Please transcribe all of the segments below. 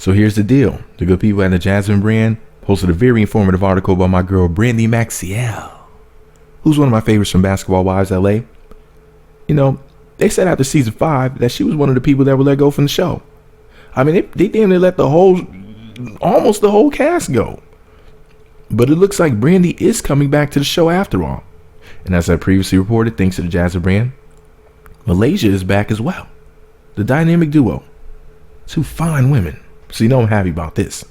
So here's the deal. The good people at the Jasmine brand posted a very informative article about my girl Brandi Maxiell, who's one of my favorites from Basketball Wives LA. You know, they said after season 5 that she was one of the people that were let go from the show. I mean, they damn near let almost the whole cast go. But it looks like Brandi is coming back to the show after all. And as I previously reported, thanks to the Jasmine brand, Malaysia is back as well. The dynamic duo. 2 fine women. So you know I'm happy about this.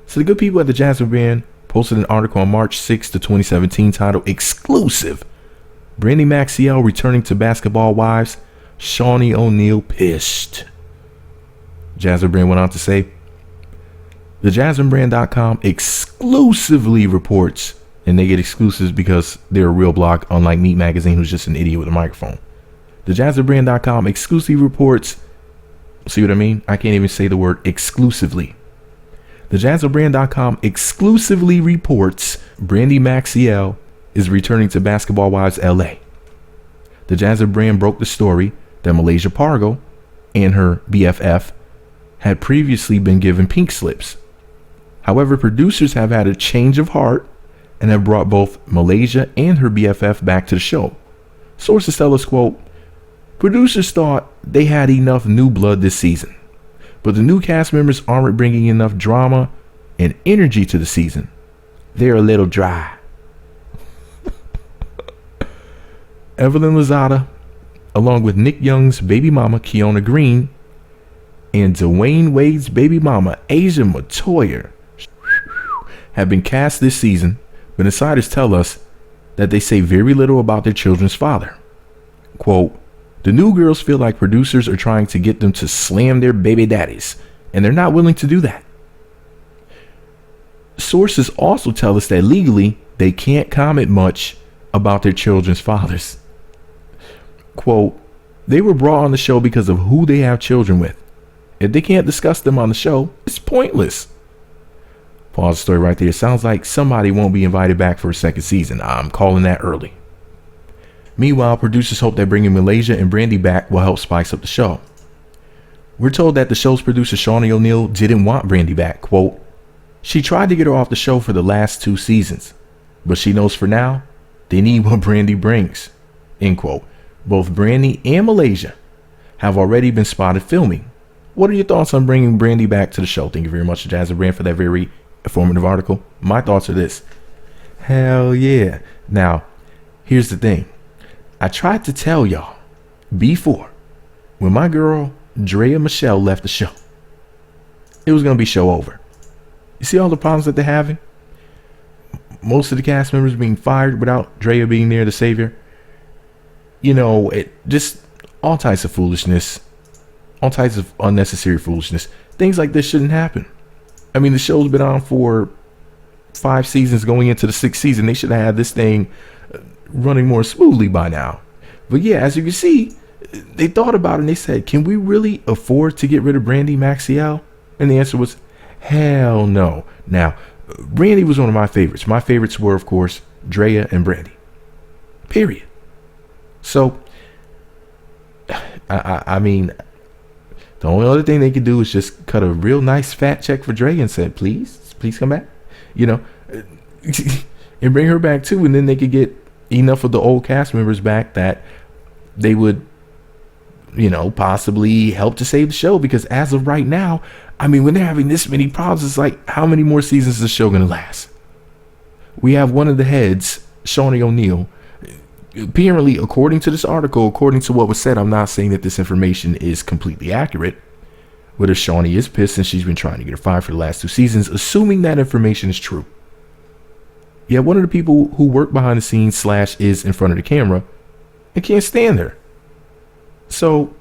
So the good people at the Jasmine brand posted an article on March 6th, 2017 titled Exclusive. Brandi Maxiell returning to Basketball Wives. Shaunie O'Neal pissed. Jasmine brand went on to say, the JasmineBrand.com exclusively reports, and they get exclusives because they're a real blog, unlike Meat Magazine, who's just an idiot with a microphone. The JasmineBrand.com exclusively reports, see what I mean? I can't even say the word exclusively. The JasmineBrand.com exclusively reports Brandi Maxiell is returning to Basketball Wives LA. The Jasmine brand broke the story that Malaysia Pargo and her BFF had previously been given pink slips. However, producers have had a change of heart and have brought both Malaysia and her BFF back to the show. Sources tell us, quote, producers thought they had enough new blood this season, but the new cast members aren't bringing enough drama and energy to the season. They're a little dry. Evelyn Lozada, along with Nick Young's baby mama, Kiona Green, and Dwayne Wade's baby mama, Asia Matoyer, have been cast this season, but insiders tell us that they say very little about their children's father. Quote, the new girls feel like producers are trying to get them to slam their baby daddies, and they're not willing to do that. Sources also tell us that legally, they can't comment much about their children's fathers. Quote, they were brought on the show because of who they have children with. If they can't discuss them on the show, it's pointless. Pause the story right there. It sounds like somebody won't be invited back for a second season. I'm calling that early. Meanwhile, producers hope that bringing Malaysia and Brandi back will help spice up the show. We're told that the show's producer, Shaunie O'Neal, didn't want Brandi back. Quote, she tried to get her off the show for the last 2 seasons, but she knows for now, they need what Brandi brings. End quote. Both Brandi and Malaysia have already been spotted filming. What are your thoughts on bringing Brandi back to the show? Thank you very much to Jasmine Brand for that very informative article. My thoughts are this. Hell yeah. Now, here's the thing. I tried to tell y'all before, when my girl Drea Michelle left the show, it was going to be show over. You see all the problems that they're having? Most of the cast members being fired without Drea being there to save her. You know, it just all types of foolishness, all types of unnecessary foolishness. Things like this shouldn't happen. I mean, the show's been on for 5 seasons going into the 6th season. They should have had this thing running more smoothly by now. But yeah, as you can see, they thought about it and they said, can we really afford to get rid of Brandi Maxiell? And the answer was, hell no. Now, Brandi was one of my favorites. My favorites were, of course, Drea and Brandi. Period. So, I mean, the only other thing they could do is just cut a real nice fat check for Drea and said, please come back, you know, and bring her back too. And then they could get enough of the old cast members back that they would, you know, possibly help to save the show. Because as of right now, I mean, when they're having this many problems, it's like, how many more seasons is the show going to last? We have one of the heads, Shaunie O'Neal. Apparently, according to this article, according to what was said, I'm not saying that this information is completely accurate, but if Shaunie is pissed and she's been trying to get her fired for the last 2 seasons, assuming that information is true. Yeah, one of the people who work behind the scenes / is in front of the camera and can't stand her. So,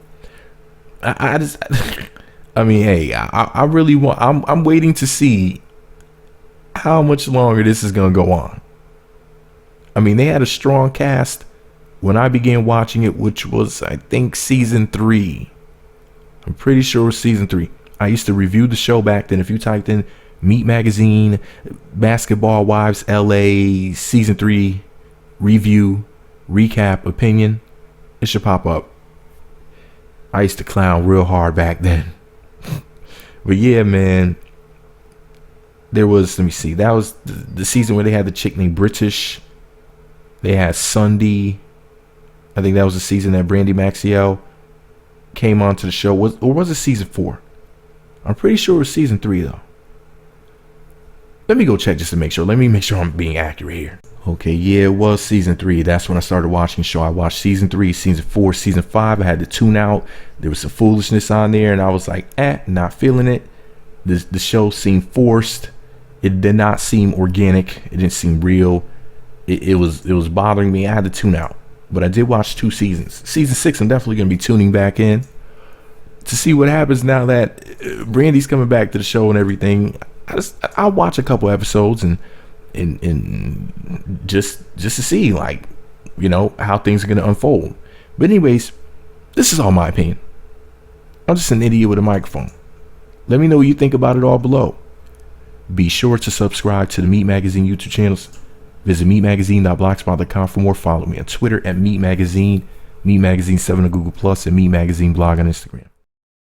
I just, I mean, hey, I really want, I'm waiting to see how much longer this is going to go on. I mean, they had a strong cast when I began watching it, which was, I think, season 3. I'm pretty sure it was season 3. I used to review the show back then. If you typed in Meat Magazine, Basketball Wives LA, season 3, review, recap, opinion, it should pop up. I used to clown real hard back then. But yeah, man, there was, let me see, that was the season where they had the chick named British. They had Sunday. I think that was the season that Brandi Maxiell came onto the show. Or was it season 4? I'm pretty sure it was season 3 though. Let me go check just to make sure. Let me make sure I'm being accurate here. Okay, yeah, it was season 3. That's when I started watching the show. I watched season 3, season 4, season 5. I had to tune out. There was some foolishness on there, and I was like, not feeling it. The show seemed forced. It did not seem organic. It didn't seem real. It was bothering me. I had to tune out. But I did watch 2 seasons. Season 6, I'm definitely going to be tuning back in to see what happens now that Brandi's coming back to the show and everything. I'll watch a couple episodes and just to see, like, you know, how things are going to unfold. But anyways, this is all my opinion. I'm just an idiot with a microphone. Let me know what you think about it all below. Be sure to subscribe to the Meat Magazine YouTube channels. Visit meatmagazine.blogspot.com for more. Follow me on Twitter at Meat Magazine, Meat Magazine 7 on Google+, and Meat Magazine blog on Instagram.